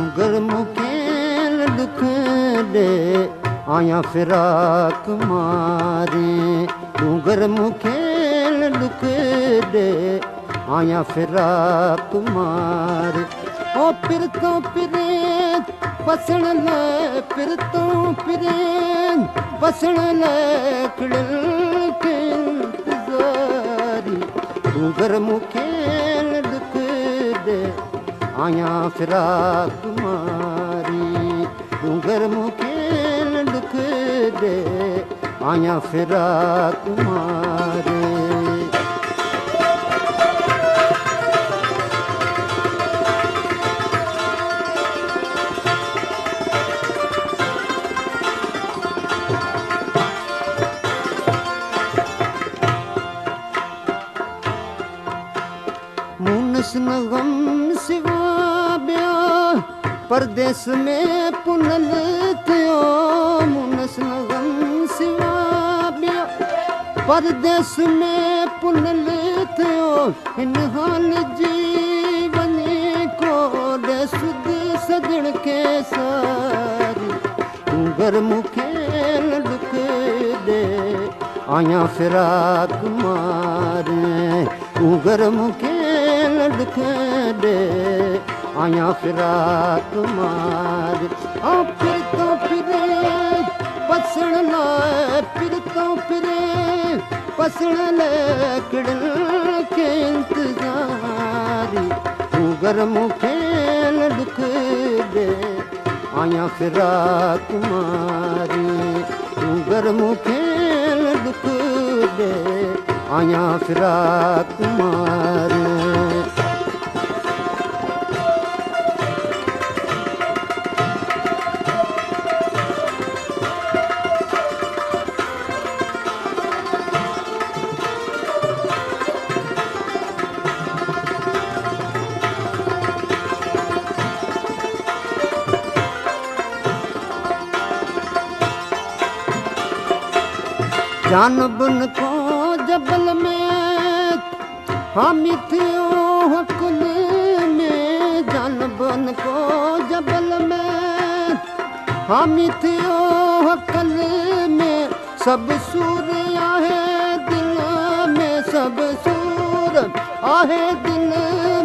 डूंगर मुखेल दुख दे आया फिराक मारे डूंगर मुखेल दुख दे आया फिराक मारे ओ फिर तो फिरे पसण ले फिर तो फिरे पसण ले किड़ल के इंतजारी डूंगर मुखेल दुख दे आया फिराक मारी डूंगर मुखेल दुख दे आया फिराक मारे मुनस न गम सिवा ब्या परदेस में पुनल थियो मुनस न गम सिवा ब्या परदेस में पुनल थियो इन हाल जीवन को दे सुध सजण के सारी डूंगर मुखेल दुख दे आया फिराक मारे डूंगर मुखेल दुख दे आया फिराक मारे आ फिर तो फिरे पसण लाए फिर तो फिरे पसण ले किड़ल के इंतजारी डूंगर मुखेल दुख दे आया फिराक मारी डूंगर मुखेल दुख दे आया फिराक मारे जानबन को जबल में हामी थियो कुल में जानबन को जबल में हामी थियो कल में सब सूर आहे दिल में सब सूर आहे दिल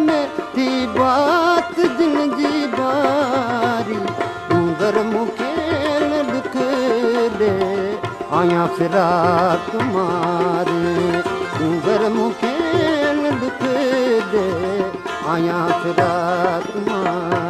में थी बात दिल जी बारी डूंगर मुखेल दुख दे आया फिराक मारे डूंगर मुखेल दुख दे आया फिराक मारे